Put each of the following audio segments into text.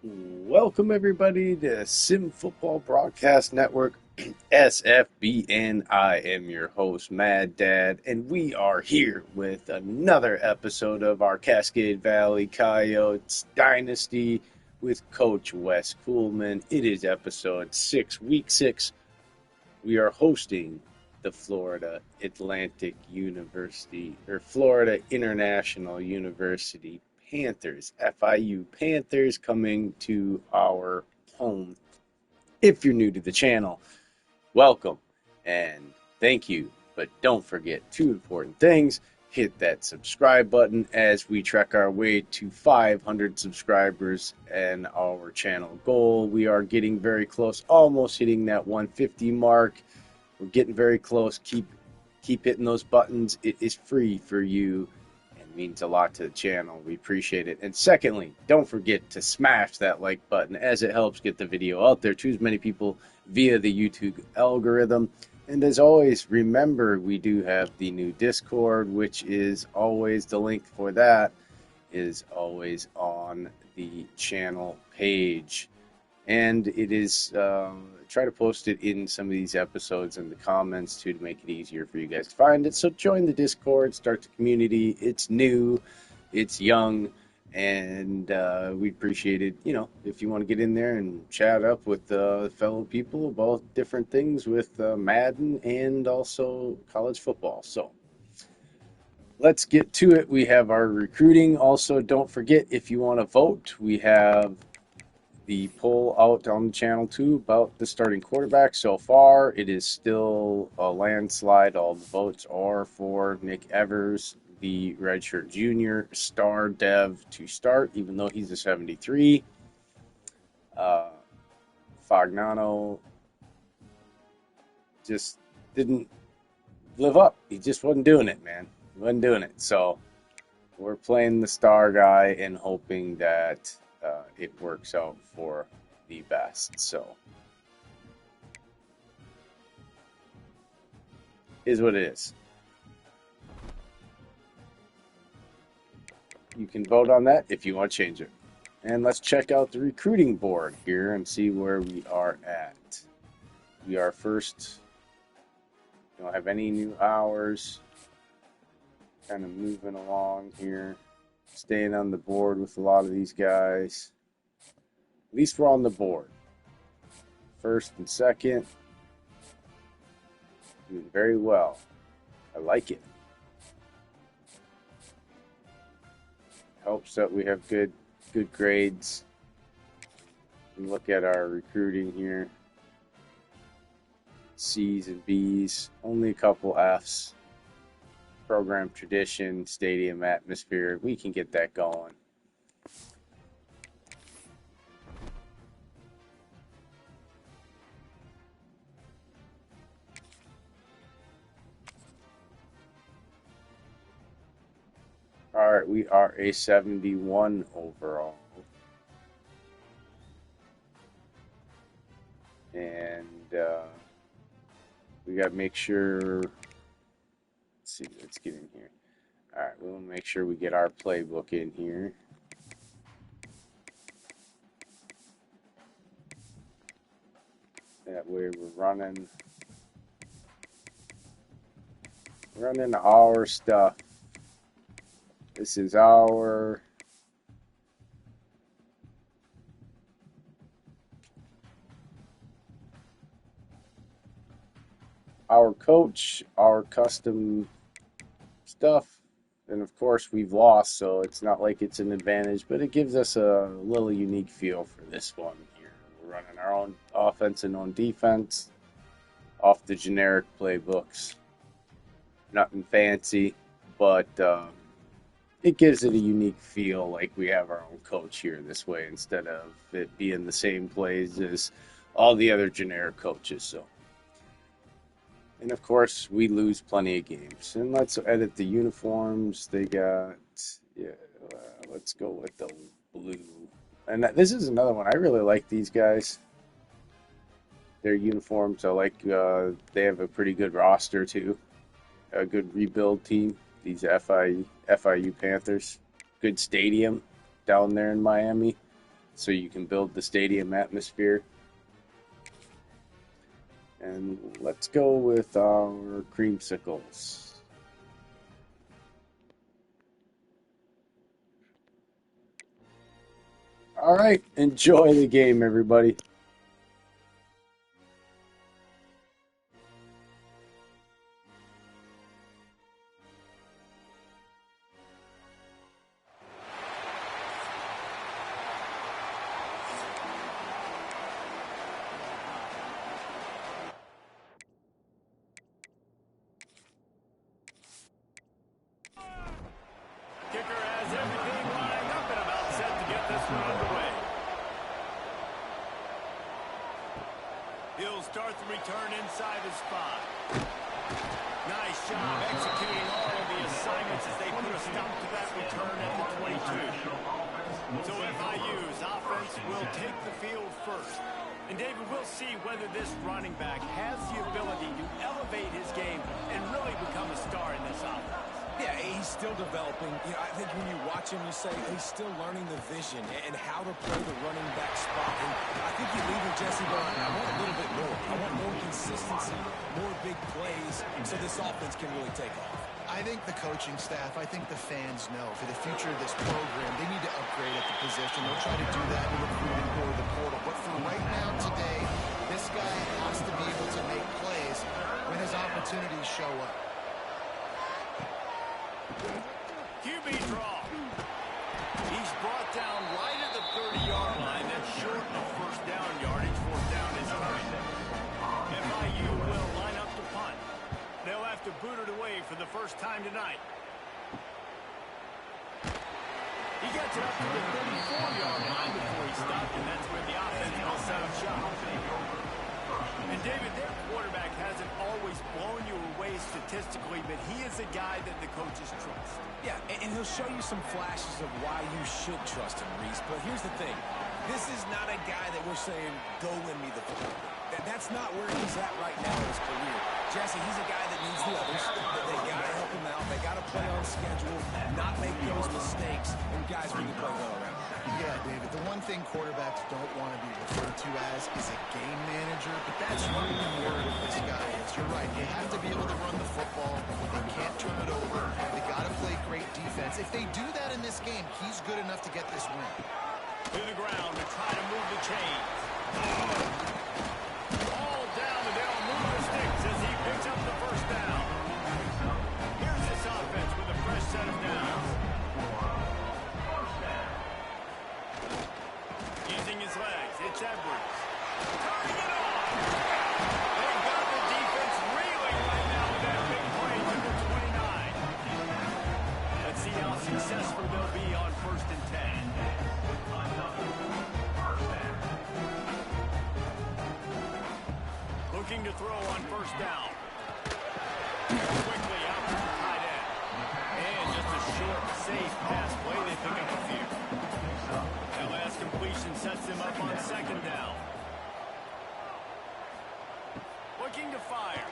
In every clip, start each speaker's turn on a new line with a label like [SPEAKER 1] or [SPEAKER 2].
[SPEAKER 1] Welcome everybody to Sim Football Broadcast Network, SFBN. I am your host, Mad Dad, and we are here with another episode of our Cascade Valley Coyotes Dynasty with Coach Wes Coolman. It is episode 6, week 6. We are hosting the Florida Atlantic University, or Florida International University Panthers, FIU Panthers, coming to our home. If you're new to the channel, welcome and thank you. But don't forget two important things. Hit that subscribe button as we trek our way to 500 subscribers and our channel goal. We are getting very close, almost hitting that 150 mark. We're getting very close. Keep hitting those buttons. It is free for you and means a lot to the channel. We appreciate it. And secondly, don't forget to smash that like button as it helps get the video out there to as many people via the YouTube algorithm. And as always, remember we do have the new Discord, which is always, the link for that is always on the channel page. And it is, try to post it in some of these episodes in the comments too to make it easier for you guys to find it. So join the Discord, start the community. It's new, it's young, and we appreciate it, if you want to get in there and chat up with fellow people about different things with Madden and also college football. So let's get to it. We have our recruiting. Also, don't forget, if you want to vote, we have the poll out on the channel too about the starting quarterback. So far, it is still a landslide. All the votes are for Nick Evers, the redshirt junior, star dev to start, even though he's a 73. Fagnano just didn't live up. He just wasn't doing it, man. He wasn't doing it. So we're playing the star guy and hoping that it works out for the best. So is what it is. You can vote on that if you want to change it. And let's check out the recruiting board here and see where we are at. We are first. Don't have any new hours. Kind of moving along here. Staying on the board with a lot of these guys. At least we're on the board. First and second. Doing very well. I like it. Helps that we have good grades. And look at our recruiting here. C's and B's. Only a couple F's. Program tradition, stadium atmosphere. We can get that going. All right, we are a 71 overall. And we got to make sure. See, let's get in here. All right, we'll make sure we get our playbook in here. That way we're running our stuff. This is our coach, our custom stuff, and of course we've lost, so it's not like it's an advantage, but it gives us a little unique feel for this one here. We're running our own offense and own defense off the generic playbooks. Nothing fancy, but it gives it a unique feel, like we have our own coach here this way instead of it being the same plays as all the other generic coaches. So, and of course, we lose plenty of games. And let's edit the uniforms. They got, let's go with the blue. And this is another one. I really like these guys. Their uniforms, I like, they have a pretty good roster too. A good rebuild team. These FIU Panthers. Good stadium down there in Miami. so you can build the stadium atmosphere. And let's go with our creamsicles. All right, enjoy the game, everybody.
[SPEAKER 2] Kicker has everything lined up and about set to get this one underway. He'll start the return inside his spot. Nice job executing all of the assignments as they put a stop to that return at the 22. So FIU's offense will take the field first. And David, we'll see whether this running back has the ability to elevate his game and really become a star in this offense.
[SPEAKER 3] Yeah, he's still developing. You know, I think when you watch him, you say he's still learning the vision and how to play the running back spot. And I think you leave with Jesse going, I want a little bit more. I want more consistency, more big plays, so this offense can really take off.
[SPEAKER 4] I think the coaching staff, I think the fans know for the future of this program, they need to upgrade at the position. They'll try to do that in recruiting or the portal. But for right now, today, this guy has to be able to make plays when his opportunities show up.
[SPEAKER 2] QB draw. He's brought down right at the 30-yard line. That's short of first down yardage. Fourth down is coming. FIU will line up to punt. They'll have to boot it away for the first time tonight. He gets it up to the 34-yard line before he stopped, and that's where the offense will set up shop. And David, their quarterback hasn't always blown you away statistically, but he is a guy that the coaches trust.
[SPEAKER 3] Yeah, and he'll show you some flashes of why you should trust him, Reese. But here's the thing. This is not a guy that we're saying, go win me the football. That's not where he's at right now in his career. Jesse, he's a guy that needs the others. They got to help him out. They got to play on schedule, not make those mistakes, and guys really play well around.
[SPEAKER 4] Yeah, David, the one thing quarterbacks don't want to be referred to as is a game manager, but that's really the word of this guy is. You're right. They have to be able to run the football. They can't turn it over. They got to play great defense. If they do that in this game, he's good enough to get this win.
[SPEAKER 2] To the ground to try to move the chains. All down, and they'll move the sticks as he picks up the first down. Here's this offense with a fresh set of downs. Using his legs, it's Edwards. Turning it on. They've got the defense reeling right now with that big play to the 29. Let's see how successful they'll be on 1st and 10. Looking to throw on 1st down. Quickly out to the tight end. And just a short, safe pass play. They pick up a few. That last completion sets them up on 2nd down. Looking to fire.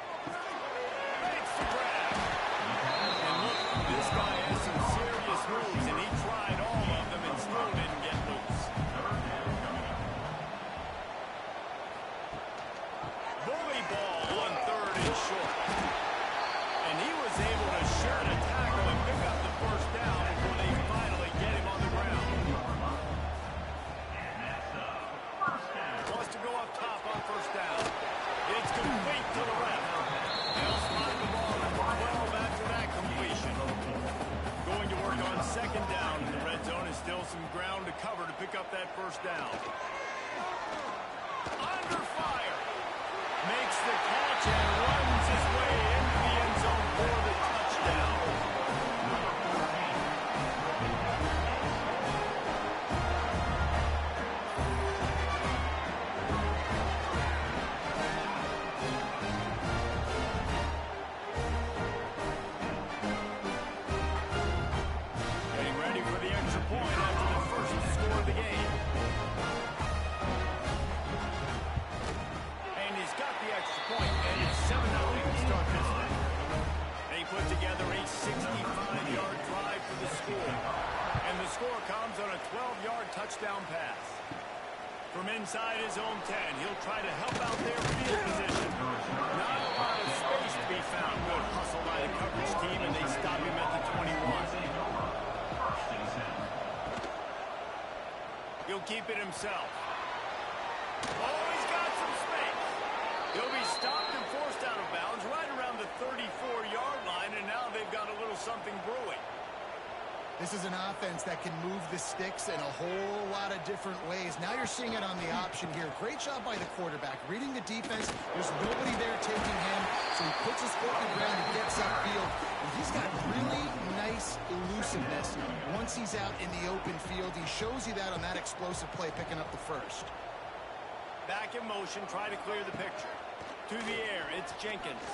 [SPEAKER 2] Makes the grab. And look, this guy has some serious moves, and he tried all of them and still didn't get loose. Bully ball on 3rd and short. And he was able to shirk a tackle and pick up the 1st down before they finally get him on the ground. Wants to go up top on 1st down. It's complete to the left. They'll slide the ball to 12 after that completion. Going to work on 2nd down in the red zone. Is still some ground to cover to pick up that 1st down. Under fire. Makes the catch and runs his way into the end zone for the touchdown. Getting ready for the extra point after the first score of the game. And he's got the extra point, and it's 7-0 to start this thing. They put together a 65-yard drive for the score. And the score comes on a 12-yard touchdown pass. From inside his own 10, he'll try to help out their field position. Not a lot of space to be found. Good hustle by the coverage team, and they stop him at the 21. He'll keep it himself. Oh, he's got some space. He'll be stopped and forced out of bounds right around the 34-yard line, and now they've got a little something brewing.
[SPEAKER 4] This is an offense that can move the sticks in a whole lot of different ways. Now you're seeing it on the option here. Great job by the quarterback. Reading the defense, there's nobody there taking him, so he puts his foot in the ground and gets upfield. And he's got really nice elusiveness once he's out in the open field. He shows you that on that explosive play, picking up the first.
[SPEAKER 2] Back in motion, try to clear the picture. To the air, it's Jenkins.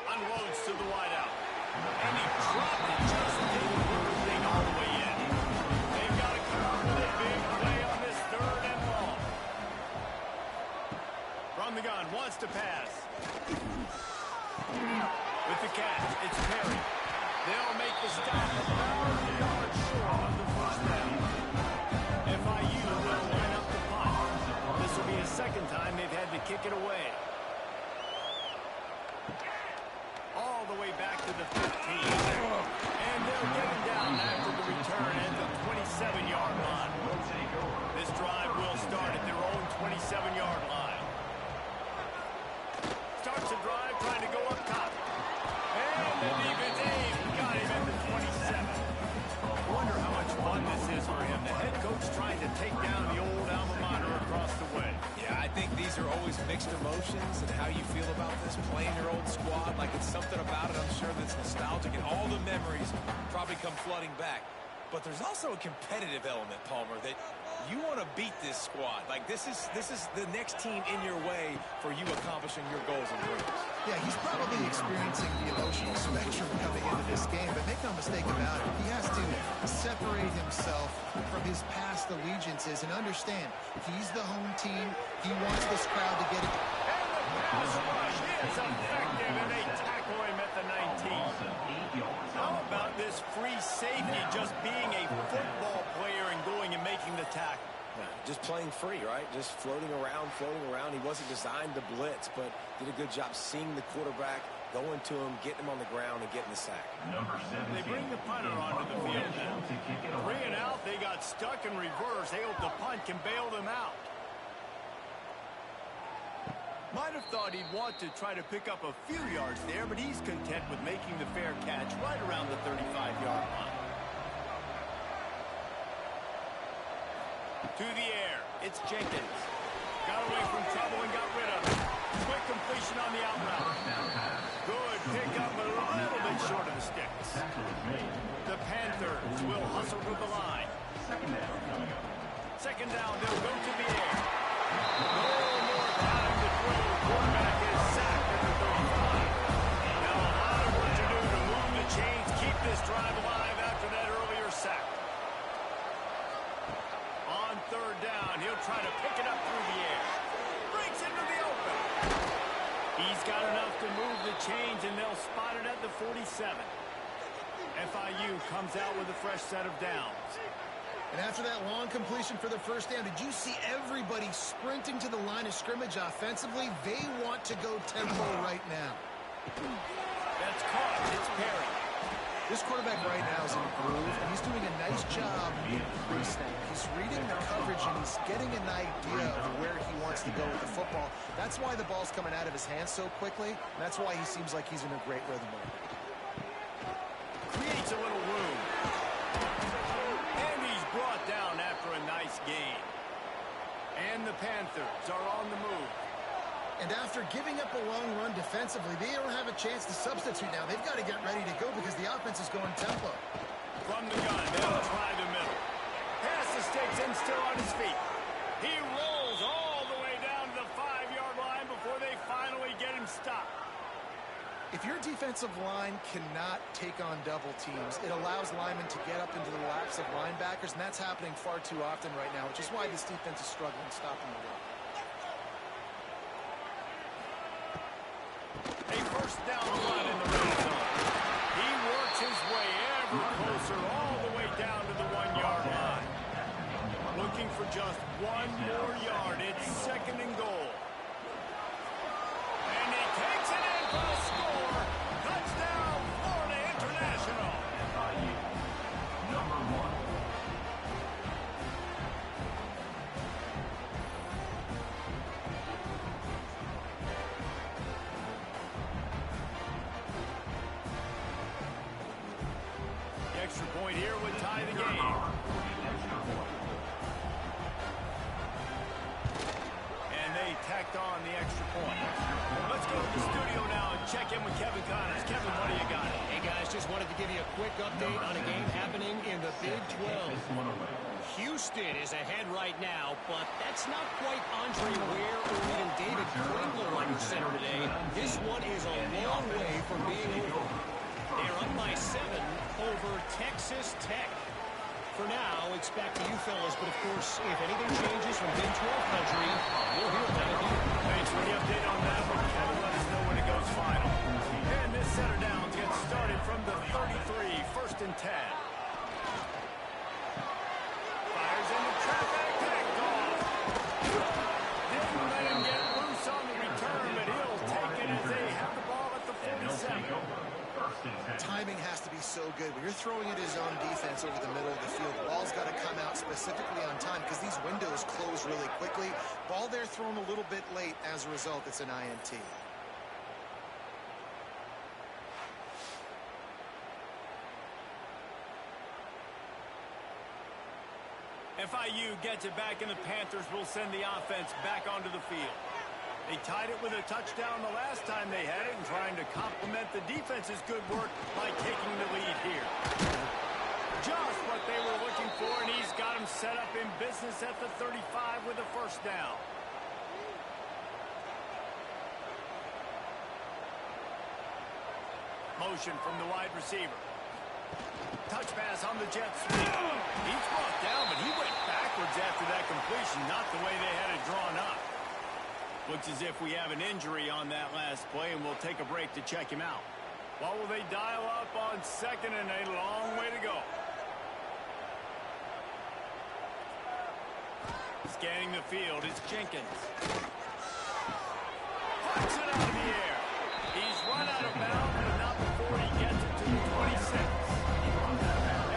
[SPEAKER 2] Unloads to the wideout. And he dropped it, just didn't move the thing all the way in. They've got to come up with a big play on this 3rd and long. From the gun, wants to pass. With the catch, it's Perry. They'll make the stop about a yard short of the first down. FIU will line up the punt. This will be a second time they've had to kick it away. All the way back to the 15. And they'll get him down after the return at the 27-yard line. This drive will start at their own 27-yard line. Starts the drive trying to go up top. And the defense got him at the 27. Wonder how much fun this is for him. The head coach trying to take down the old alma mater across the way.
[SPEAKER 3] Yeah, I think these are always mixed emotions and how you feel about this, playing your old squad. Like, it's something about it, I'm sure, that's nostalgic, and all the memories probably come flooding back. But there's also a competitive element, Palmer, that you want to beat this squad. Like, this is the next team in your way for you accomplishing your goals and dreams.
[SPEAKER 4] Yeah, he's probably experiencing the emotional spectrum coming into this game, but make no mistake about it, he has to separate himself from his past allegiances and understand he's the home team. He wants this crowd to get it.
[SPEAKER 2] And the pass rush is effective, and they tackle him at the 19. How about this free safety just being a football player and going and making the tackle?
[SPEAKER 3] Yeah, just playing free, right? Just floating around. He wasn't designed to blitz, but did a good job seeing the quarterback, going to him, getting him on the ground, and getting the sack.
[SPEAKER 2] They bring the punter onto the field now. 3 and out, they got stuck in reverse. They hope the punt can bail them out. Might have thought he'd want to try to pick up a few yards there, but he's content with making the fair catch right around the 35-yard line. To the air, it's Jenkins. Got away from trouble and got rid of it. Quick completion on the out route. Good pickup, but a little bit short of the sticks. The Panthers will hustle to the line. Second down, they'll go to the air. No more time to throw. Quarterback is sacked at the 35. Now a lot of work to do to move the chains, keep this drive alive after that earlier sack. On 3rd down, he'll try to pick it up through the air. Breaks into the open. He's got enough to move the chains, and they'll spot it at the 47. FIU comes out with a fresh set of downs.
[SPEAKER 4] And after that long completion for the first down, did you see everybody sprinting to the line of scrimmage offensively? They want to go tempo right now.
[SPEAKER 2] That's caught. It's Perry.
[SPEAKER 4] This quarterback right now is in a groove, and he's doing a nice job pre-snap. He's reading the coverage, and he's getting an idea of where he wants to go with the football. That's why the ball's coming out of his hands so quickly, and that's why he seems like he's in a great rhythm right now.
[SPEAKER 2] Creates a little room. And he's brought down after a nice gain. And the Panthers are on the move.
[SPEAKER 4] And after giving up a long run defensively, they don't have a chance to substitute now. They've got to get ready to go because the offense is going tempo.
[SPEAKER 2] From the gun, they'll try the middle. Pass the sticks and still on his feet. He rolls all the way down to the 5-yard line before they finally get him stopped.
[SPEAKER 4] If your defensive line cannot take on double teams, it allows linemen to get up into the laps of linebackers, and that's happening far too often right now, which is why this defense is struggling stopping the run.
[SPEAKER 2] A first down run in the red zone. He works his way ever closer all the way down to the 1-yard line. Looking for just one more yard
[SPEAKER 5] Houston is ahead right now, but that's not quite Andre Ware or even David Pringle under center today. This one is a long way from being over. They're up by 7 over Texas Tech. For now, it's back to you fellas, but of course, if anything changes from Big 12 country, we'll hear about it here.
[SPEAKER 2] Thanks for the update on that one, Kevin. Let us know when it goes final. And this center down gets started from the 33, 1st and 10. Fires into traffic, picked off. Didn't let him get loose on the return, but he'll take it as they have the ball at the 47.
[SPEAKER 4] Timing has to be so good. When you're throwing it his own defense over the middle of the field, the ball's got to come out specifically on time because these windows close really quickly. Ball there thrown a little bit late. As a result, it's an INT.
[SPEAKER 2] FIU gets it back, and the Panthers will send the offense back onto the field. They tied it with a touchdown the last time they had it and trying to complement the defense's good work by taking the lead here. Just what they were looking for, and he's got him set up in business at the 35 with a 1st down. Motion from the wide receiver. Touch pass on the jet sweep. He's brought down, but he went backwards after that completion, not the way they had it drawn up. Looks as if we have an injury on that last play, and we'll take a break to check him out. What will they dial up on 2nd and a long way to go? Scanning the field, it's Jenkins. Flies it out of the air. He's run out of bounds, but not before he gets it to the 26.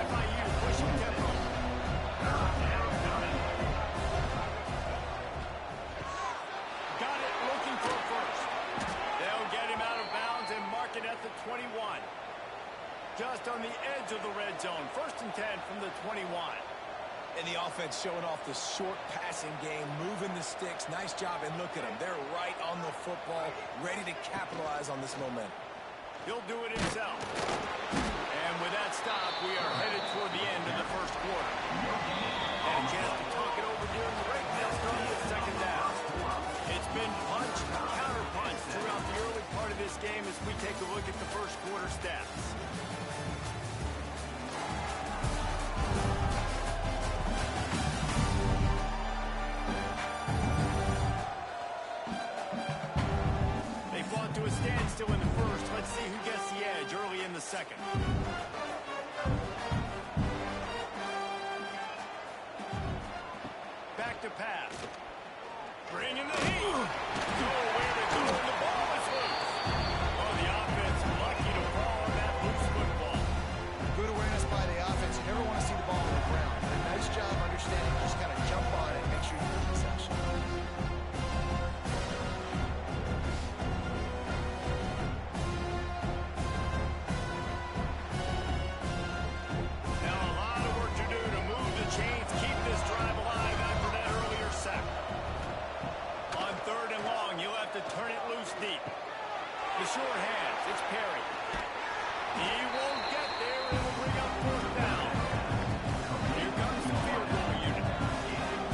[SPEAKER 2] FIU pushing tempo. Got it, looking for first. They'll get him out of bounds and mark it at the 21. Just on the edge of the red zone. 1st and 10 from the 21.
[SPEAKER 3] And the offense showing off the short passing game, moving the sticks. Nice job, and look at them. They're right on the football, ready to capitalize on this momentum.
[SPEAKER 2] He'll do it himself. And with that stop, we are headed toward the end of the 1st quarter. And a chance to talk it over during the break. They'll start with 2nd down. It's been punch, counter punch throughout the early part of this game as we take a look at the 1st quarter stats. To a standstill in the 1st. Let's see who gets the edge early in the 2nd. Back to pass. Bringing the heat. Nowhere to go, and the ball is loose. Oh, the offense lucky to fall on that loose football.
[SPEAKER 4] Good awareness by the offense. You never want to see the ball on the ground. A nice job understanding. Just kind of jump on it and make sure you get the section.
[SPEAKER 2] To turn it loose deep. The short hands, it's Perry. He won't get there, it'll bring up 4th down. Here comes the field goal unit.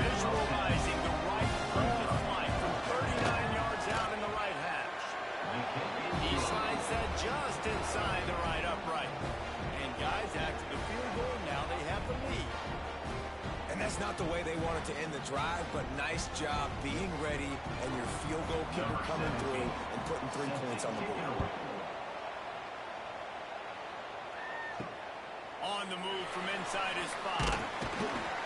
[SPEAKER 2] Visualizing the right goal flank from 39 yards out in the right hash. He slides that just inside the right upright. And guys, after the field goal, now they have the lead.
[SPEAKER 3] And that's not the way they wanted to end the drive, but nice job being ready and your field goal kicker coming through and putting 3 points on the board.
[SPEAKER 2] On the move from inside his spot.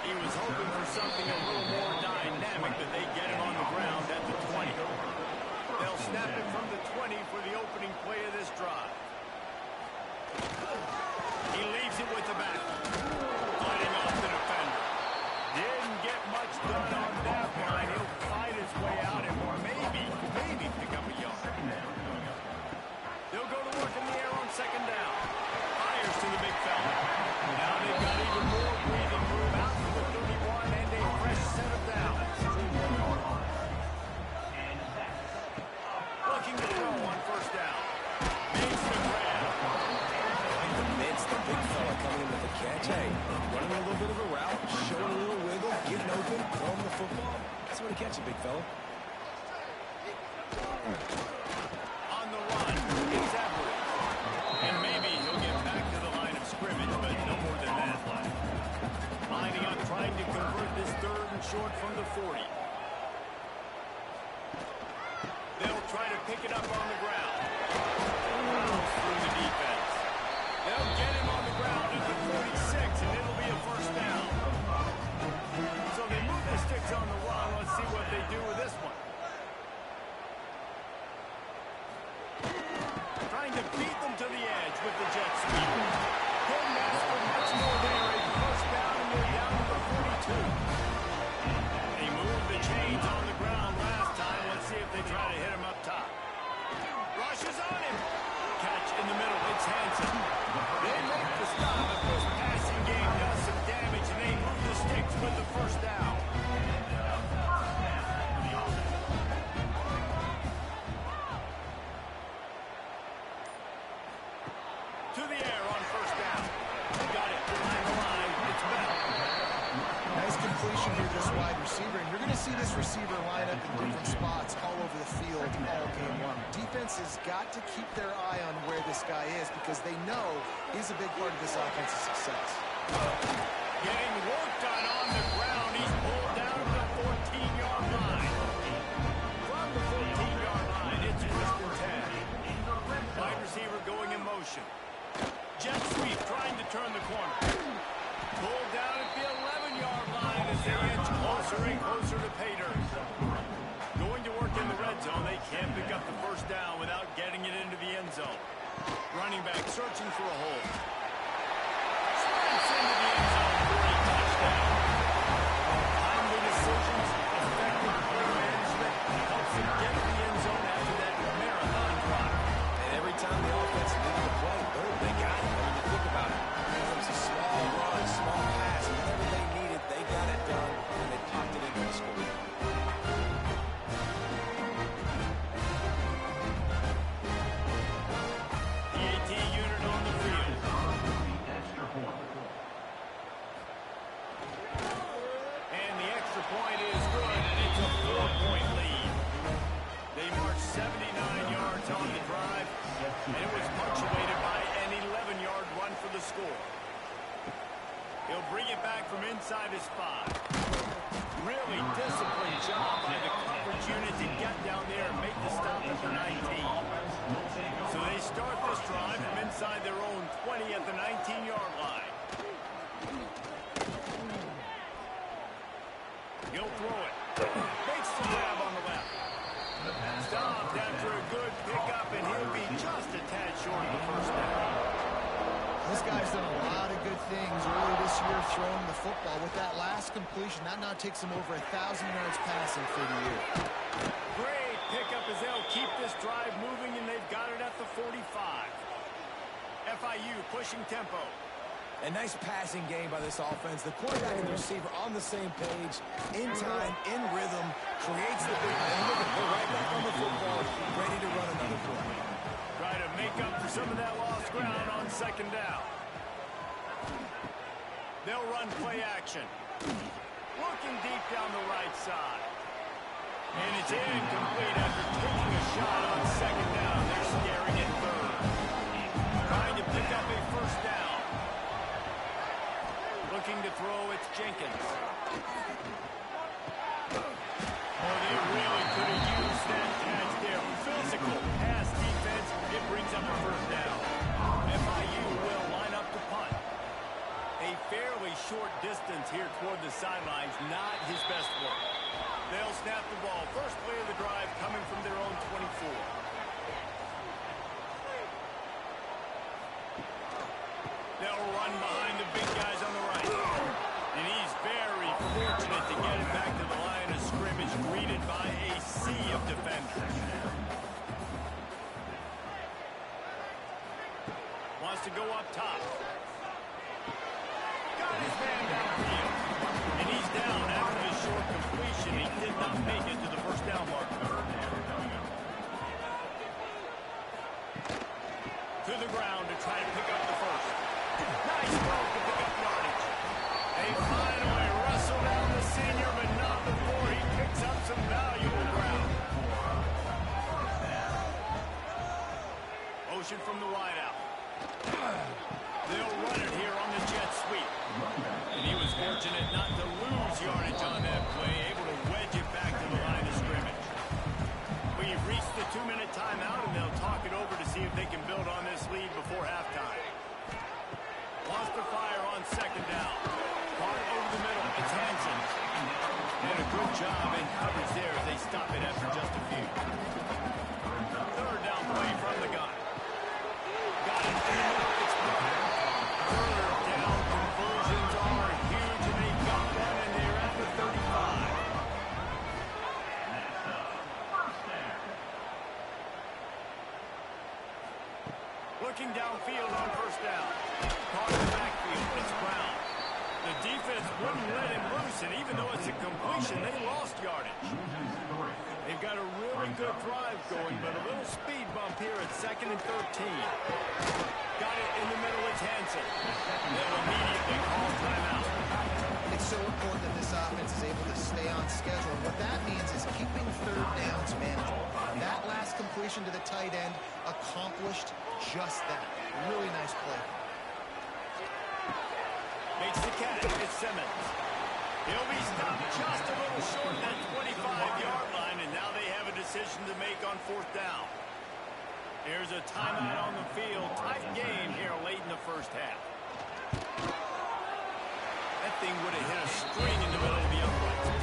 [SPEAKER 2] He was hoping for something a little more dynamic, but they get him on the ground at the 20. They'll snap it from the 20 for the opening play of this drive. He leaves it with the back. Fighting off the defender. Didn't get much done on that line. He'll fight his way out and maybe pick up a yard. They'll go to work in the air on 2nd down. Fires to the big fella. Now they've got even more breathing
[SPEAKER 3] football, that's where to catch it, big fella.
[SPEAKER 2] On the run, it's Everett. And maybe he'll get back to the line of scrimmage, but no more than that. Lining up, trying to convert this 3rd and short from the 40. They'll try to pick it up on the ground. Through the defense. They'll get him on the ground at the 46, and it'll be a first down. So they move the sticks on the run. Let's see what they do with this one. Trying to beat them to the edge with the jet sweep. Couldn't ask for much more there. A first down, and they're down to the 42. They moved the chains on the ground last time. Let's see if they try to hit him up top. Rushes on him. Catch in the middle. It's Hansen. They make the stop. This passing game does some damage, and they move the sticks with the first down. To the air on first down. Got it behind the line. It's Bell.
[SPEAKER 4] Nice completion here, this wide receiver. And you're going to see this receiver line up in different spots all over the field all game long. Defense has got to keep their eye on where this guy is because they know he's a big part of this offensive success.
[SPEAKER 2] Getting work done on the ground. He's pulled down to the 14-yard line. From the 14-yard line, it's first and 10. Wide receiver going in motion. Jet sweep trying to turn the corner. Pulled down at the 11-yard line as they inch closer and closer to pay dirt. Going to work in the red zone. They can't pick up the first down without getting it into the end zone. Running back searching for a hole. Sprints into the end zone for a touchdown. Timely decisions, effective play management, helps him get to the end zone after that marathon drive.
[SPEAKER 3] And every time the offense needed to play, boom, they got it. I mean, you think about it. It was a small run, small pass. Whatever they needed, they got it done, and they popped it into the score.
[SPEAKER 2] The AT unit on the field. And the extra point is good, and it's a 4-point lead. They marched 79 yards on the drive, and it was punctuated by an 11-yard run for the score. He'll bring it back from inside his spot. Really disciplined job by the coverage unit to get down there and make the stop at the 19. So they start this drive from inside their own 20 at the 19-yard line. He'll throw it. Makes the grab on the left. Stopped after a good pickup, and he'll be just a tad short of the first down.
[SPEAKER 4] This guy's done a lot of good things early this year throwing the football. With that last completion, that now takes him over 1,000 yards passing for the year.
[SPEAKER 2] Great pickup as they'll keep this drive moving, and they've got it at the 45. FIU pushing tempo.
[SPEAKER 3] A nice passing game by this offense. The quarterback and the receiver on the same page, in time, in rhythm, creates the big play. Look at they're right back on the football, ready to run another play.
[SPEAKER 2] Try to make up for some of that lost ground on second down. They'll run play action. Looking deep down the right side. And it's incomplete after taking a shot on second down. They're scaring it third. Trying to pick up a first down. Looking to throw, it's Jenkins. Oh, they really could have used that catch there. Physical pass defense. It brings up a first down. FIU will line up to punt. A fairly short distance here toward the sidelines. Not his best work. They'll snap the ball. First play of the drive coming from their own 24. They'll run behind the big guys on the right. And he's very fortunate to get it back to the line of scrimmage, greeted by a sea of defenders. Wants to go up top. Got his man downfield. And he's down after the short completion. He did not make it to the first down marker. To the ground to try to pick up the first. Nice throw to pick up yardage. They finally wrestle down the senior, but not before not to lose yardage on that play, able to wedge it back to the line of scrimmage. We've reached the 2-minute timeout, and they'll talk it over to see if they can build on this lead before halftime. Wants to fire on second down. Caught over the middle. It's Hansen. And a good job in coverage there as they stop it after just a few. Third down play from the gun. Got it in the middle. It's covered. Third down conversions are huge, and they got one, and they're at the 35. Looking downfield on first down. Caught in the backfield. It's Brown. The defense wouldn't let him loose, and even though it's a completion, they lost yardage. They've got a really good drive going, but a little speed bump here at 2nd and 13. Got it in the middle. It's Hansen. They'll immediately call timeout.
[SPEAKER 4] It's so important that this offense is able to stay on schedule. And what that means is keeping third downs manageable. That last completion to the tight end accomplished just that. Really nice play.
[SPEAKER 2] Makes the catch. It's Simmons. He'll be stopped just a little short of that 25-yard line, and now they have a decision to make on fourth down. There's a timeout on the field. Tight game here late in the first half. That thing would have hit a string in the middle of the uprights.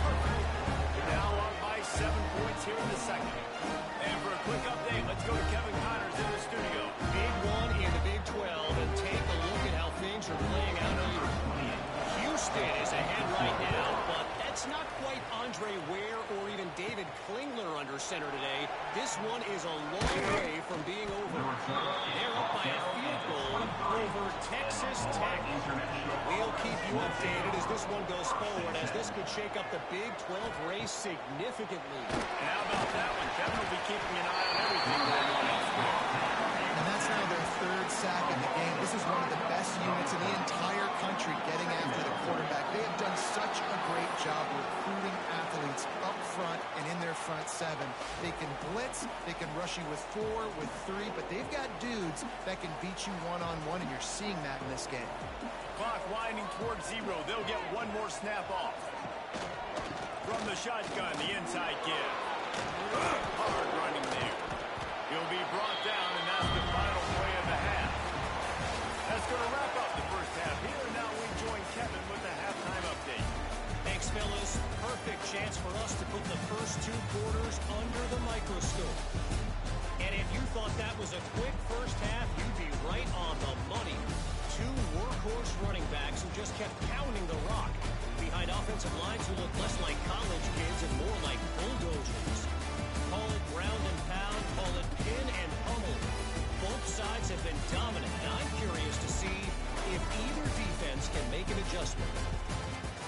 [SPEAKER 2] Now up by 7 points here in the second. And for a quick update, let's go to Kevin Connors in the studio.
[SPEAKER 5] Big one in the Big 12, and take a look at how things are playing out here. Houston is ahead right now, but that's not quite Andre Ware or even David Klingler under center today. This one is a long way from being over. They're up by a field goal over Texas Tech. We'll keep you updated as this one goes forward, as this could shake up the Big 12 race significantly.
[SPEAKER 2] And how about that one? Kevin will be keeping an eye on everything going on elsewhere.
[SPEAKER 4] And that's now their third sack in the game. This is one of the best units in the entire country getting after the quarterback. They have done such a great job recruiting athletes up front and in their front seven. They can blitz, they can rush you with 4, with 3, but they've got dudes that can beat you one-on-one, and you're seeing that in this game.
[SPEAKER 2] Clock winding towards 0. They'll get one more snap off. From the shotgun, the inside give. Hard running there. He'll be brought down, and that's the final play of the half. That's going to wrap up the first half here. And now we join Kevin with the halftime update.
[SPEAKER 5] Thanks, fellas. Perfect chance for us to put the first 2 quarters under the microscope. And if you thought that was a quick first half, you'd be right on the money. 2 workhorse running backs who just kept pounding the rock behind offensive lines who look less like college kids and more like bulldozers. Call it ground and pound, call it pin and pummel. Both sides have been dominant, and I'm curious to see if either defense can make an adjustment.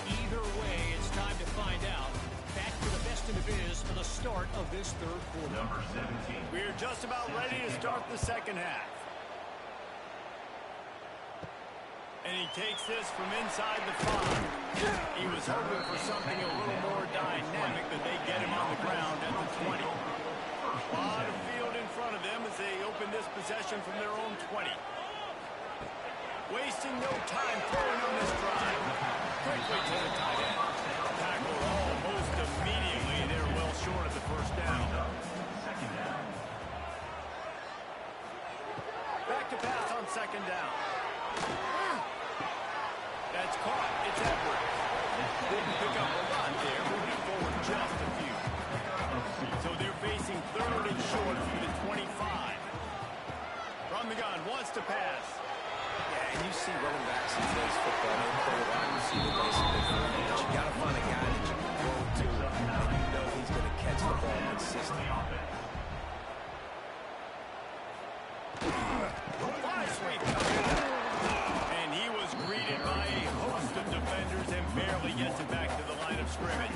[SPEAKER 5] Either way, it's time to find out. Back to the best in the biz for the start of this third quarter.
[SPEAKER 2] Number 17. We're just about ready to start the second half. And he takes this from inside the 5. He was hoping for something a little more dynamic, but they get him on the ground at the 20. A lot of field in front of them as they open this possession from their own 20. Wasting no time throwing on this drive. Quickly to the tight end. Tackle almost immediately. They're well short of the first down. Back to pass on second down. That's caught. It's Edwards. Didn't pick up a lot there, moving forward just a few. So they're facing third and short from the 25. From the gun, wants to pass.
[SPEAKER 3] Yeah, and you see running backs in today's football. They play wide receiver basically. But you got to find a guy that you can throw to. You know he's going to catch the ball consistently.
[SPEAKER 2] Fly sweep coming. And he was greeted by a host of defenders and barely gets it back to the line of scrimmage.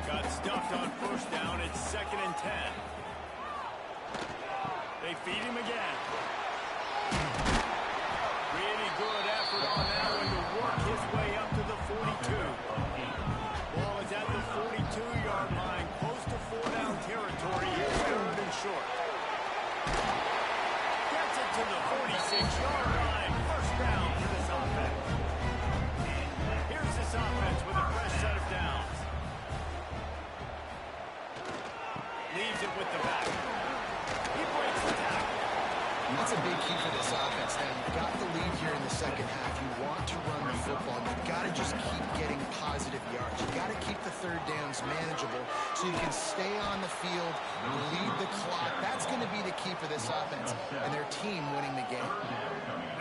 [SPEAKER 2] Got stuffed on first down. It's 2nd and 10. They feed him again. Really good effort on that one to work his way up to the 42. Ball is at the 42-yard line, close to 4-down territory. Here's third and short. Gets it to the 46-yard line. First down for this offense. Here's this
[SPEAKER 4] to run the football. You've got to just keep getting positive yards. You've got to keep the third downs manageable so you can stay on the field, lead the clock. That's going to be the key for this offense and their team winning the game.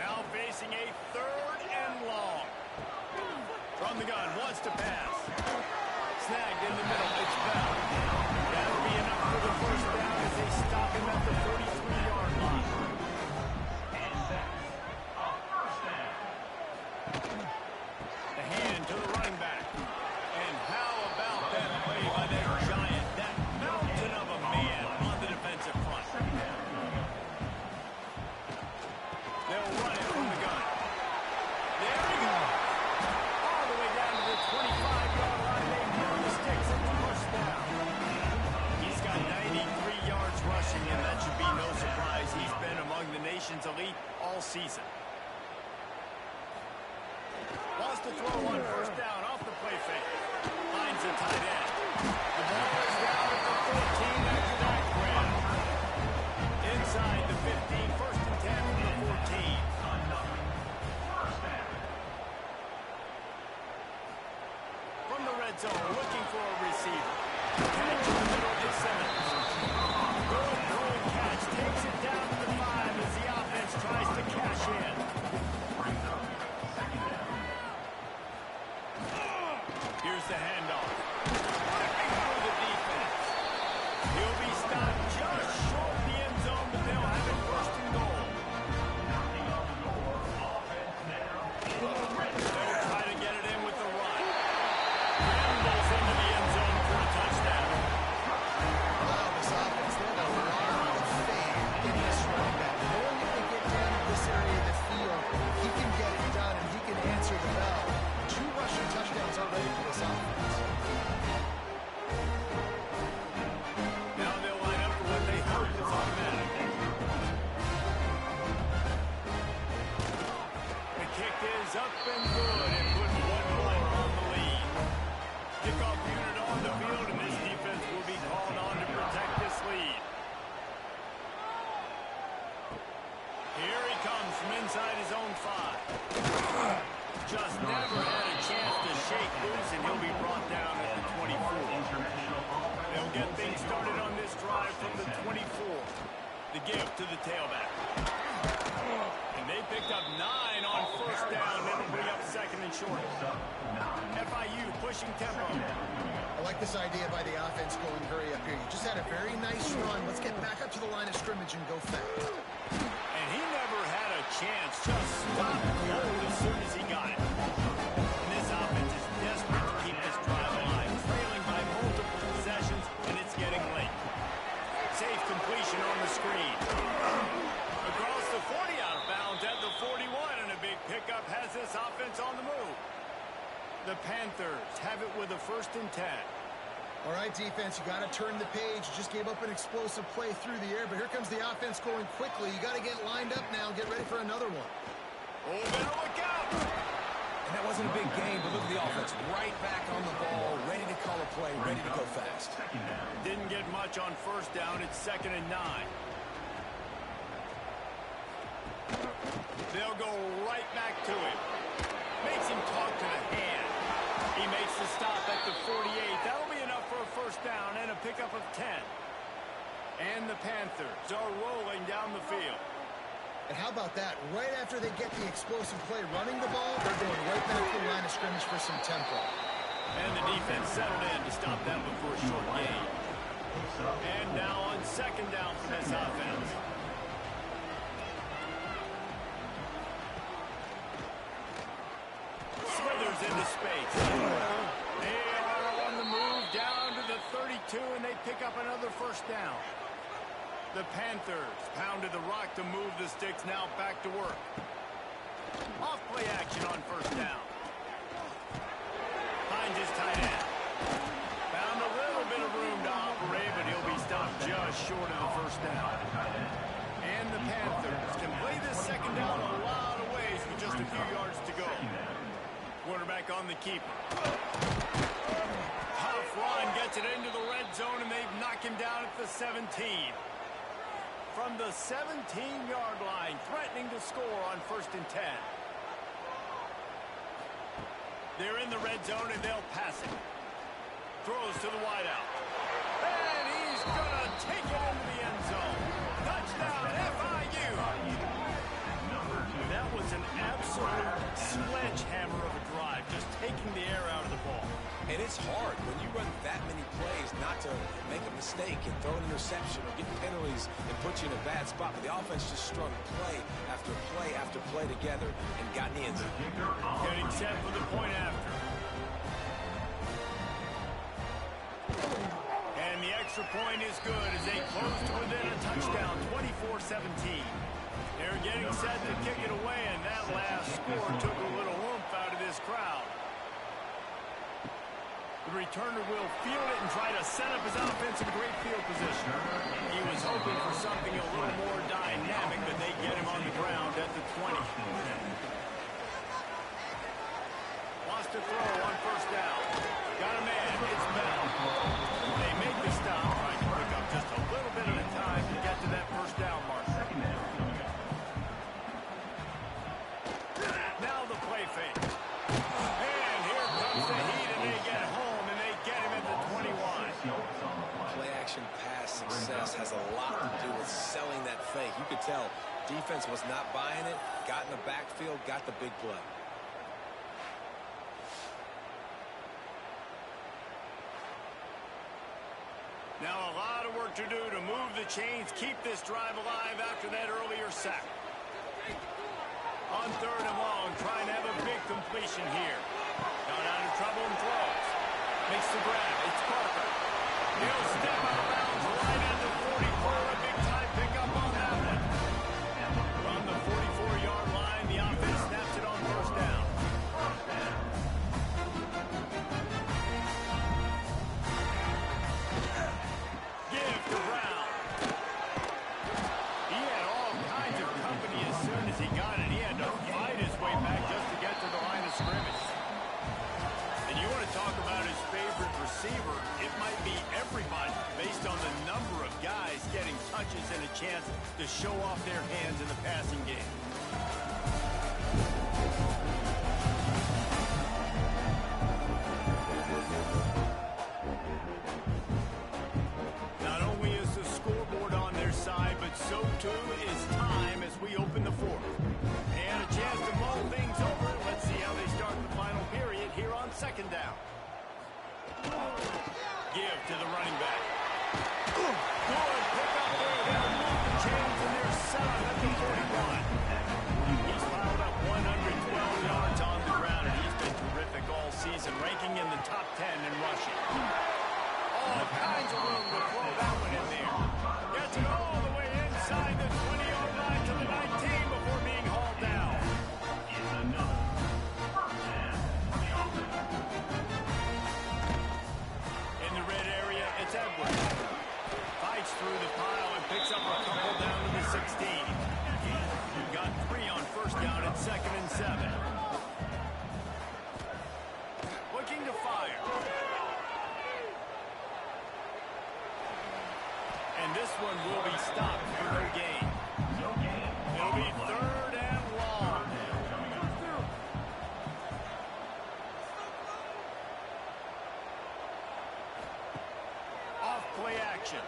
[SPEAKER 2] Now facing a 3rd and long. From the gun, wants to pass. Snagged in the middle, it's fouled. That'll be enough for the first down as they stop him at the 33-yard line. The hand to the running back. And how about that play by that giant, that mountain of a man on the defensive front. They'll run it from the gun. There we go. All the way down to the 25-yard line. They burn the sticks into first down. He's got 93 yards rushing, and that should be no surprise. He's been among the nation's elite all season. Wants to throw on first down off the play fake. Finds a tight end. The ball is down at the 14 after that grab. Inside the 15, 1st and 10 from the 14. From the red zone, looking for a receiver. Catch in the middle to Simmons. Good throwing catch, takes it down to the 5 as the offense tries to cash in. Here's the handoff. Ripping through the defense. He'll be stopped just short of the end zone, but they'll have it 1st and goal. They'll try to get it in with the run. Rambles into the end zone for a touchdown.
[SPEAKER 4] Wow, this offense, they have a lot of faith in this running back. Knowing if they get down to this area of the field, he can get it done and he can answer the bell. 2 rushing touchdowns already for this offense.
[SPEAKER 2] Now they'll line up for what they hope is automatic. The kick is up and good and put 1-1 on the lead. Kickoff unit on the field, and this defense will be called on to protect this lead. Here he comes from inside his own 5. Just never had a chance to shake loose, and he'll be brought down at the 24. They'll get things started on this drive from the 24. The give to the tailback. And they picked up 9 on first down. That'll bring up 2nd and short. FIU pushing tempo.
[SPEAKER 4] I like this idea by the offense going hurry up here. You just had a very nice run. Let's get back up to the line of scrimmage and go fast.
[SPEAKER 2] And he never had a chance. Just stopped cold as soon as he got it. And this offense is desperate to keep this drive alive. Trailing by multiple possessions, and it's getting late. Safe completion on the screen. Across the 40 out of bounds at the 41, and a big pickup has this offense on the move. The Panthers have it with a 1st and 10.
[SPEAKER 4] All right, defense, you got to turn the page. You just gave up an explosive play through the air, but here comes the offense going quickly. You got to get lined up now and get ready for another one.
[SPEAKER 2] Oh, better look out!
[SPEAKER 3] And that wasn't a big game, but look at the offense. Right back on the ball, ready to call a play, ready to go fast.
[SPEAKER 2] Didn't get much on first down. It's 2nd and 9. They'll go right back to him. Makes him talk to the hand. He makes the stop at the 48. That'll be enough for a first down and a pickup of 10. And the Panthers are rolling down the field.
[SPEAKER 4] And how about that? Right after they get the explosive play running the ball, they're going right back to the line of scrimmage for some tempo.
[SPEAKER 2] And the defense settled in to stop that before a short gain. And now on 2nd down for this offense. Smithers into space. They are on the move down to the 32, and they pick up another first down. The Panthers pounded the rock to move the sticks, now back to work. Off play action on first down. Finds his tight end. Found a little bit of room to operate, but he'll be stopped just short of the first down. And the Panthers can play this 2nd down a lot of ways with just a few yards to go. Quarterback on the keeper. Tough run, gets it into the red zone, and they've knocked him down at the 17. From the 17-yard line, threatening to score on 1st and 10. They're in the red zone, and they'll pass it. Throws to the wideout. And he's going to take it into the end zone. Touchdown, FIU. That was an absolute sledgehammer of a drive, just taking the air out of the ball.
[SPEAKER 3] And it's hard when you run that many plays not to make a mistake and throw an interception or get penalties and put you in a bad spot. But the offense just strung play after play after play together and got in the end zone.
[SPEAKER 2] Getting set for the point after. And the extra point is good as they close to within a touchdown, 24-17. They're getting set to kick it away, and that last score took a little oomph out of this crowd. The returner will field it and try to set up his offense in great field position. He was hoping for something a little more dynamic, but they get him on the ground at the 20. Wants to throw on first down. Got a man. It's Bell. They make the stop, trying to pick up just a little bit at a time to get to that first down mark. Now the play fake. And here comes the heat, and they get home, and they get him at the 21.
[SPEAKER 3] Play action pass success has a lot to do with selling that fake. You could tell defense was not buying it, got in the backfield, got the big play.
[SPEAKER 2] Now a lot of work to do to move the chains, keep this drive alive after that earlier sack. On third and long, trying to have a big completion here. Got out of trouble and throws. Makes the grab. It's Parker. He'll step out of bounds right at the 44. A big time pickup on that one. From the 44-yard line, the offense snaps it on first down. Give to Brown. He had all kinds of company as soon as he got it. He had to fight his way back just to get to the line of scrimmage. And you want to talk about his favorite receiver, it might be everybody based on the number of guys getting touches and a chance to show off their hands in the passing game. Not only is the scoreboard on their side, but so too is time as we open the fourth. And a chance to mull things over. Let's see how they start the final period here on second down. Give to the running back. Good pick up there. They'll move the chains and they're set up at the 41. He's piled up 112 yards on the ground, and he's been terrific all season, ranking in the top 10 in rushing. All kinds of room to throw that one in there. Gets it all the way inside the 20-yard line to the 19 before being hauled down. In the red area, it's Edwards. Fights through the pile and picks up a couple down to the 16. Got 3 on first down at 2nd and 7. Looking to fire. And this one will be stopped for no gain. It'll be 3rd and long. Off play action.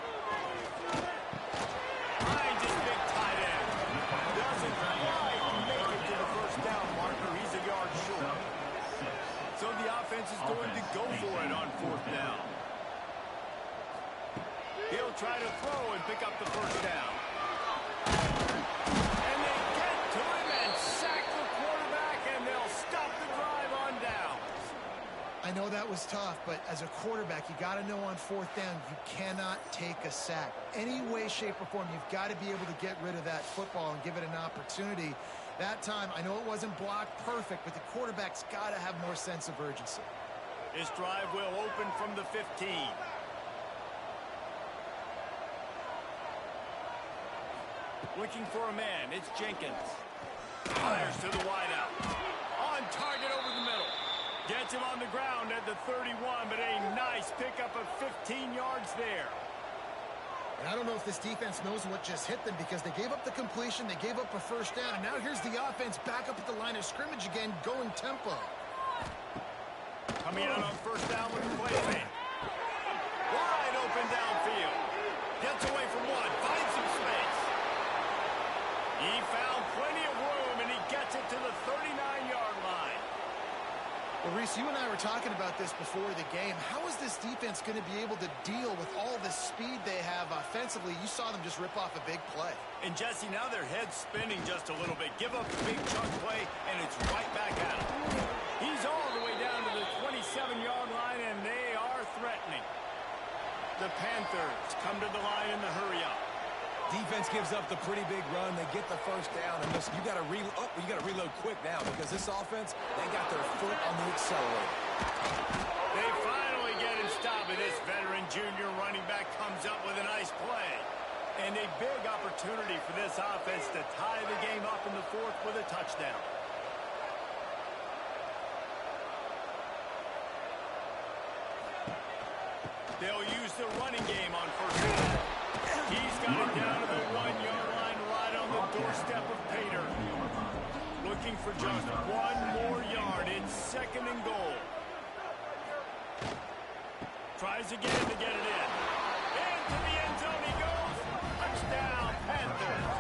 [SPEAKER 2] Finds his big tight end. Doesn't quite make it to the first down marker. He's a yard short. So the offense is going to go for it on 4th down. He'll try to throw and pick up the first down. And they get to him and sack the quarterback, and they'll stop the drive on downs.
[SPEAKER 4] I know that was tough, but as a quarterback, you got to know on 4th down, you cannot take a sack. Any way, shape, or form, you've got to be able to get rid of that football and give it an opportunity. That time, I know it wasn't blocked perfect, but the quarterback's got to have more sense of urgency.
[SPEAKER 2] This drive will open from the 15. Looking for a man, it's Jenkins. Fires to the wideout. On target over the middle. Gets him on the ground at the 31, but a nice pickup of 15 yards there.
[SPEAKER 4] And I don't know if this defense knows what just hit them because they gave up the completion, they gave up a first down, and now here's the offense back up at the line of scrimmage again, going tempo.
[SPEAKER 2] Coming out on first down with the play fake. Wide open downfield. Gets away from one. Finds some space. He found plenty of room, and he gets it to the 39-yard line.
[SPEAKER 4] Well, Reese, you and I were talking about this before the game. How is this defense going to be able to deal with all the speed they have offensively? You saw them just rip off a big play.
[SPEAKER 2] And, Jesse, now their head's spinning just a little bit. Give up a big chunk play, and it's right back at him. He's all the way down to the 27-yard line, and they are threatening. The Panthers come to the line in the hurry-up.
[SPEAKER 3] Defense gives up the pretty big run. They get the first down, and listen, you got to reload quick now because this offense, they got their foot on the accelerator.
[SPEAKER 2] They finally get him stopped, and this veteran junior running back comes up with a nice play. And a big opportunity for this offense to tie the game up in the fourth with a touchdown. They'll use the running game on first down. He's got it down to the 1-yard line right on the doorstep of Pater. Looking for just one more yard. It's second and goal. Tries again to get it in. Into the end zone he goes. Touchdown, Panthers.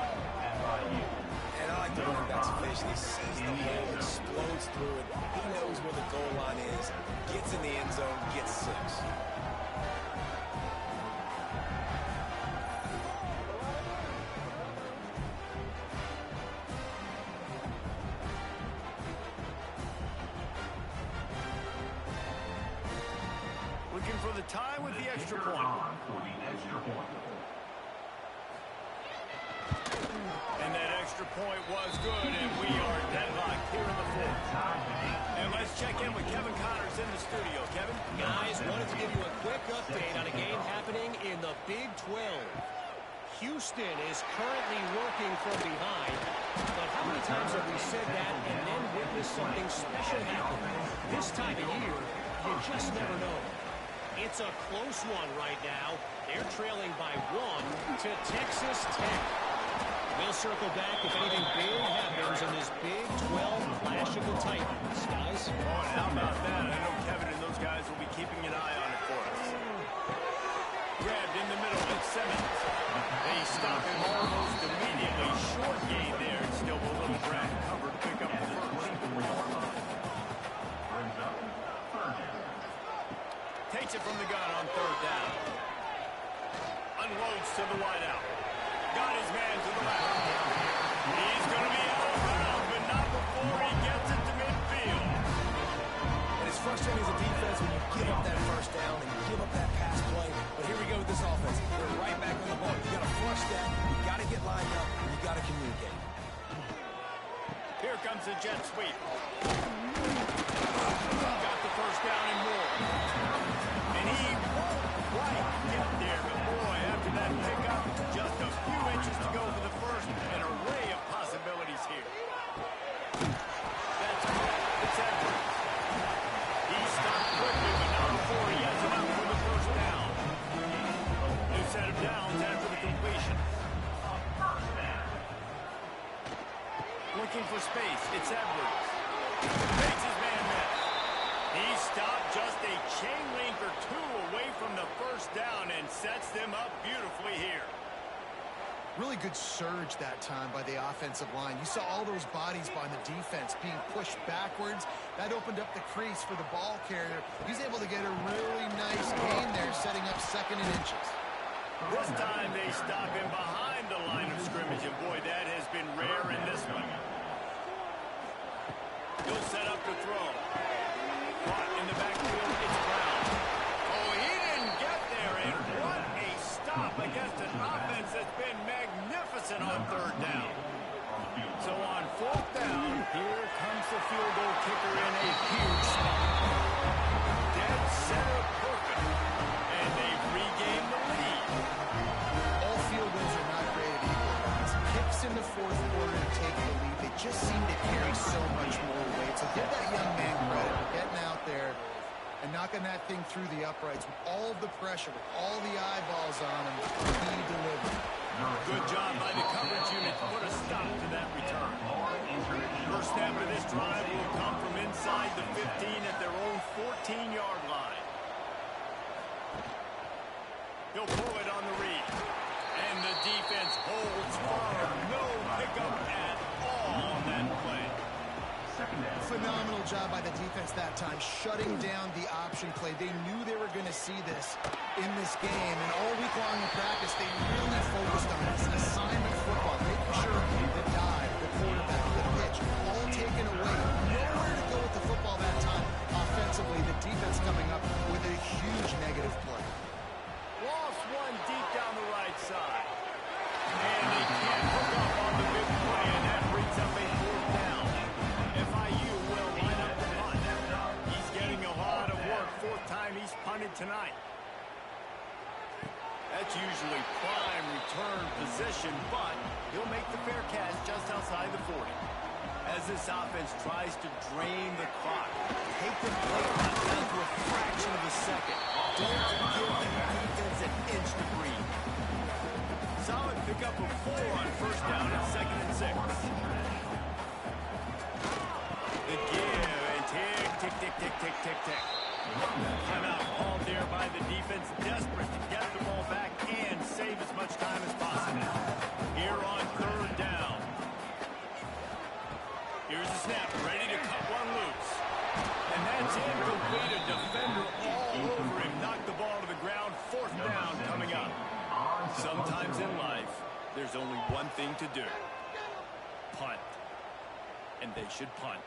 [SPEAKER 3] And I like the running back's vision. He sees the hole, explodes through it. He knows where the goal line is. Gets in the end zone, gets 6.
[SPEAKER 2] Looking for the tie with the extra point. And that extra point was good, and we are deadlocked here in the fourth. And let's check in with Kevin Connors in the studio. Kevin?
[SPEAKER 5] Guys, wanted to give you a quick update on a game happening in the Big 12. Houston is currently working from behind, but how many times have we said that and then witnessed something special happen? This time of year, you just never know. It's a close one right now. They're trailing by 1 to Texas Tech. We'll circle back if anything big happens in this Big 12 clash of the Titans, guys.
[SPEAKER 2] Oh, and how about that? I know Kevin and those guys will be keeping an eye on it for us. Grabbed in the middle, it's Simmons. They stop him almost immediately. Short gain there. Still a little ground cover to pick up the first. Takes it from the gun on third down. Unloads to the wideout. Got his man to the left. He's going to be out of bounds, but not before he gets it to midfield.
[SPEAKER 3] And it's frustrating as a defense when you give up that first down and you give up that pass play. But here we go with this offense. They're right back on the ball. You got to flush that. You got to get lined up. And you got to communicate.
[SPEAKER 2] Here comes the jet sweep. Got the first down and more. And he won't quite get there, but boy, after that pickup, just a few inches to go for the first. An array of possibilities here. That's right. It's Edwards. He stopped quickly, but not before he has enough for the first down. New set of downs after the completion. Looking for space. It's Edwards. Makes his man miss. He stopped just a chain link or two away from the first down and sets them up beautifully here.
[SPEAKER 4] Really good surge that time by the offensive line. You saw all those bodies by the defense being pushed backwards. That opened up the crease for the ball carrier. He's able to get a really nice gain there, setting up second and inches.
[SPEAKER 2] This time they stop him behind the line of scrimmage, and boy, that has been rare in this one. He'll set up to throw. Caught in the backfield, it's Brown. Oh, he didn't get there, and what a stop against an offense that's been magnificent on third down. So on fourth down, here comes the field goal kicker in a huge spot. Dead center perfect, and they regain the lead.
[SPEAKER 4] All field goals are not created equal, guys. Kicks in the fourth quarter to take the lead. They just seem to carry so much more weight. So give that young man credit for getting out there and knocking that thing through the uprights with all of the pressure, with all the eyeballs on him. He delivered.
[SPEAKER 2] Good job by the coverage unit to put a stop to that return. First snap of this drive will come from inside the 15 at their own 14. 15-yard line. He'll pull it on the read. And the defense holds firm. No pickup at all on that play.
[SPEAKER 4] Phenomenal job by the defense that time, shutting down the option play. They knew they were going to see this in this game, and all week long in practice, they really focused on this assignment football, making sure the dive, the quarterback, the pitch, all taken away. Nowhere to go with the football that time. Offensively, the defense coming up with a huge negative play.
[SPEAKER 2] Lost one deep down the right side. And they can't hook up on the big play, and that brings up a fourth down. FIU will line up the punt. He's getting a lot of work. Fourth time he's punted tonight. That's usually prime return position, but he'll make the fair catch just outside the 40. As this offense tries to drain the clock, take the play clock down to a fraction of a second. Don't give the defense an inch to breathe. Solid pickup of 4 on first down and 2nd and 6. The give and tick, tick, tick, tick, tick, tick, tick. Timeout called there by the defense, desperate to get the ball back and save as much time as possible. Here on 3rd down. Here's the snap, ready to cut one loose. And that's incomplete. A defender all over him. Knocked the ball to the ground. 4th down coming up. Sometimes in life, there's only one thing to do. Punt. And they should punt.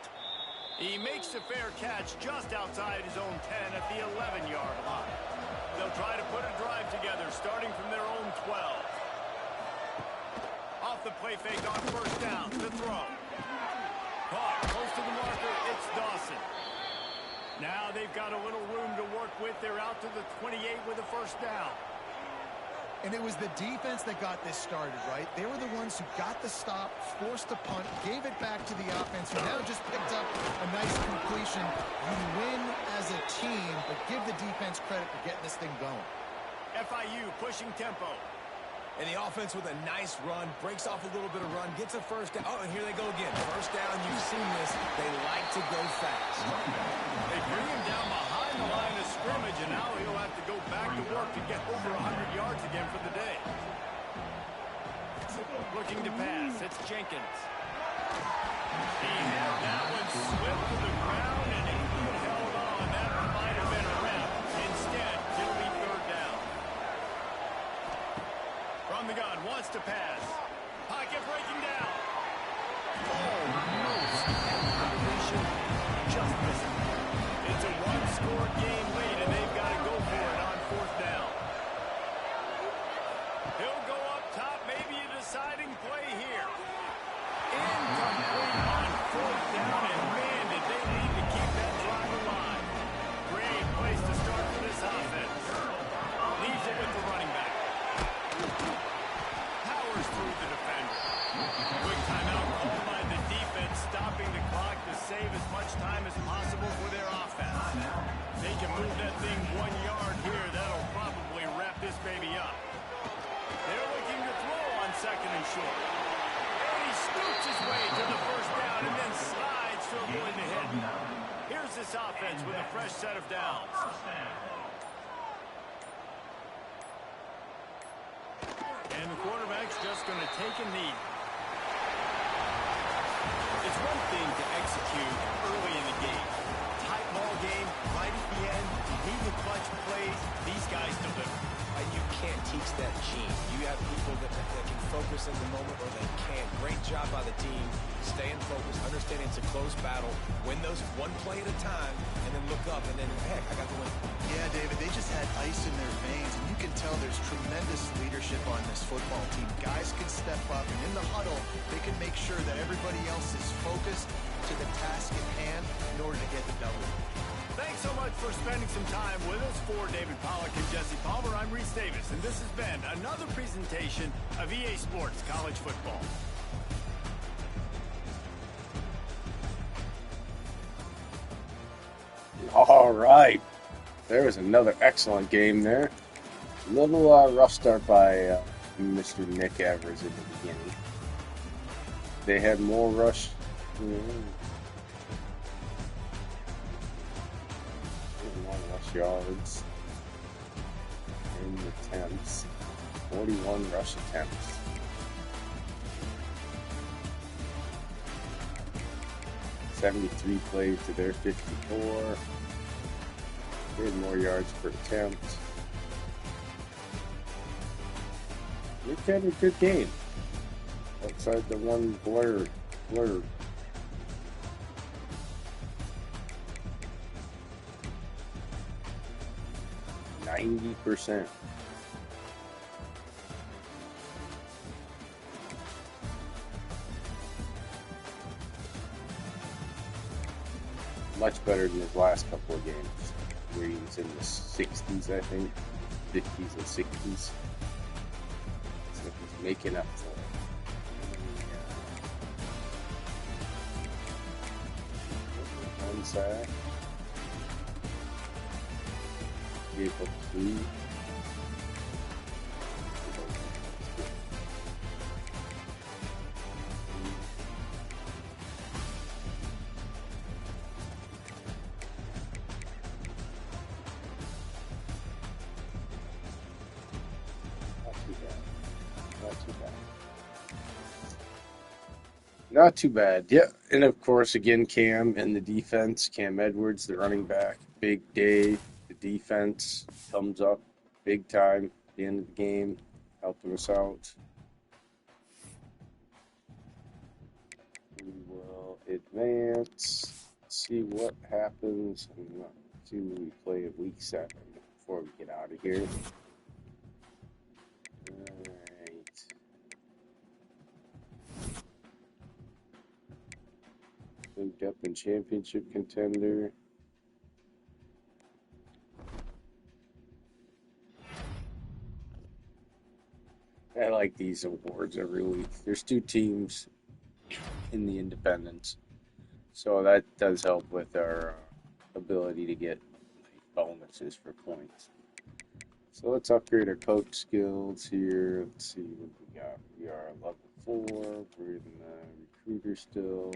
[SPEAKER 2] He makes the fair catch just outside his own 10 at the 11-yard line. They'll try to put a drive together, starting from their own 12. Off the play fake on first down. The throw. Caught close to the marker. It's Dawson. Now they've got a little room to work with. They're out to the 28 with a first down.
[SPEAKER 4] And it was the defense that got this started, right? They were the ones who got the stop, forced the punt, gave it back to the offense, who now just picked up a nice completion. You win as a team, but give the defense credit for getting this thing going.
[SPEAKER 2] FIU pushing tempo.
[SPEAKER 3] And the offense with a nice run, breaks off a little bit of run, gets a first down. Oh, and here they go again. First down, you've seen this. They like to go fast.
[SPEAKER 2] They bring him down behind the line of scrimmage, and now he'll have to go back to work to get over 100 yards again for the day. Looking to pass. It's Jenkins. He had that one slipped to the ground, and he held on. That might have been a wrap. Instead, it'll be 3rd down. From the gun, wants to pass. Pocket breaking down. Oh, no. Completion. Just missing. It's a one-score game lead, and they've got to go for it on 4th down. He'll go up top, maybe a deciding play here. Incomplete on 4th down, and man, did they need to keep that drive alive. Great place to start for this offense. Leaves it with the running back. Powers through the defender. Quick timeout called by the defense, stopping the clock to save as much time as possible for their offense. They can move that thing 1 yard here. That'll probably wrap this baby up. They're looking to throw on 2nd and short. And he scoots his way to the first down and then slides to avoid the hit. Here's this offense with a fresh set of downs. And the quarterback's just going to take a knee. It's one thing to execute early in the game. Tight ball game, right at the end, you need the clutch plays. These guys deliver.
[SPEAKER 3] You can't teach that gene. You have people that can focus in the moment or they can't. Great job by the team, staying focused, understanding it's a close battle, win those one play at a time, and then look up, and then, heck, I got the win.
[SPEAKER 4] Yeah, David, they just had ice in their veins, and you can tell there's tremendous leadership on this football team. Guys can step up, and in the huddle, they can make sure that everybody else is focused to the task at hand in order to get the W.
[SPEAKER 2] Thanks so much for spending some time with us. For David Pollack and Jesse Palmer, I'm Reese Davis, and this has been another presentation of EA Sports College Football.
[SPEAKER 1] All right. There was another excellent game there. A little rough start by Mr. Nick Evers at the beginning. They had more rush. plus yards in attempts, 41 rush attempts. $73 plays to their 54. They had more yards per attempt. They had a good game. Outside the one blur. 90%. Much better than his last couple of games, where he was in the 60s, I think, 50s and 60s. So he's making up for it. One sack. Gave up 2. Not too bad. Yeah. And of course, again, Cam and the defense. Cam Edwards, the running back. Big day. The defense. Thumbs up. Big time. At the end of the game. Helping us out. We will advance. See what happens. See who we play in week 7 before we get out of here. Alright. Moved up in championship contender. I like these awards every week. There's 2 teams in the independents, so that does help with our ability to get bonuses for points. So let's upgrade our coach skills here. Let's see what we got. We are level 4. We're in the recruiter still.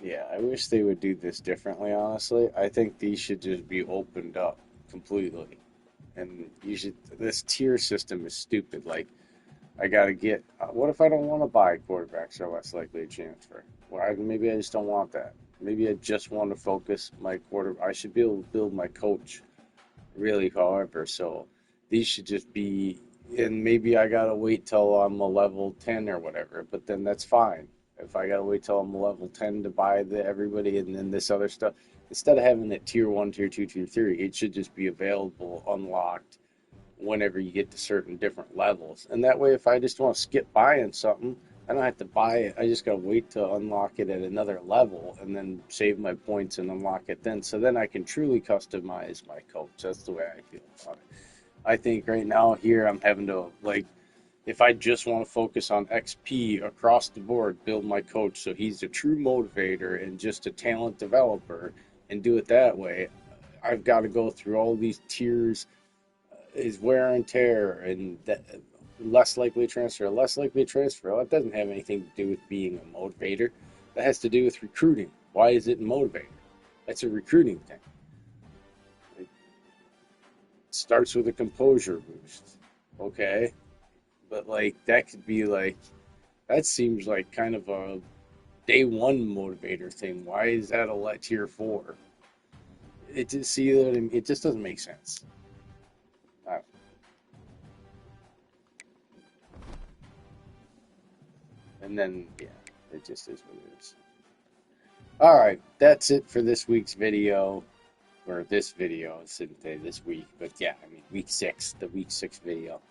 [SPEAKER 1] Yeah, I wish they would do this differently, honestly. I think these should just be opened up completely. And this tier system is stupid. Like, I gotta get, what if I don't want to buy quarterbacks are less likely to transfer? Well, maybe I just don't want that. Maybe I just want to focus my I should be able to build my coach really, however. So these should just be, and maybe I gotta wait till I'm a level 10 or whatever, but then that's fine. If I gotta wait till I'm a level 10 to buy everybody and then this other stuff, instead of having it tier 1, tier 2, tier 3, it should just be available, unlocked, whenever you get to certain different levels. And that way, if I just want to skip buying something, I don't have to buy it. I just gotta wait to unlock it at another level and then save my points and unlock it then. So then I can truly customize my coach. That's the way I feel about it. I think right now here I'm having to, like, if I just want to focus on XP across the board, build my coach so he's a true motivator and just a talent developer and do it that way, I've got to go through all these tiers, is wear and tear, and that less likely to transfer, less likely to transfer. Well, that doesn't have anything to do with being a motivator. That has to do with recruiting. Why is it a motivator? That's a recruiting thing. It starts with a composure boost. Okay. But, like, that could be, like, that seems like kind of a day 1 motivator thing. Why is that a tier 4? It just, it just doesn't make sense. And then, yeah, it just is what it is. Alright, that's it for this week's video. Or this video, I shouldn't say this week. But, yeah, I mean, week 6, the week 6 video.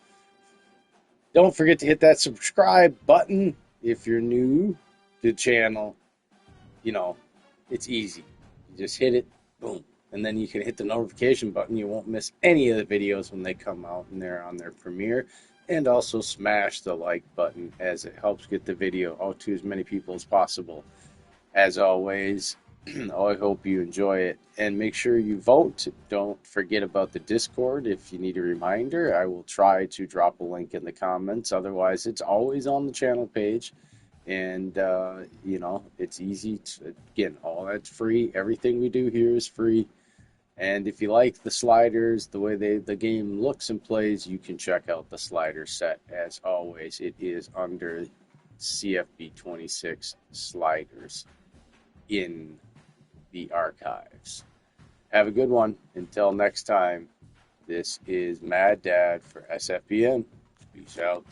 [SPEAKER 1] Don't forget to hit that subscribe button if you're new to the channel. You know, it's easy. You just hit it, boom. And then you can hit the notification button. You won't miss any of the videos when they come out and they're on their premiere. And also smash the like button as it helps get the video out to as many people as possible. As always, I hope you enjoy it and make sure you vote. Don't forget about the Discord. If you need a reminder, I will try to drop a link in the comments. Otherwise, it's always on the channel page. And, it's easy to, again, all that's free. Everything we do here is free. And if you like the sliders, the way the game looks and plays, you can check out the slider set. As always, it is under CFB 26 sliders in the archives. Have a good one. Until next time, this is Mad Dad for SFBN. Peace out.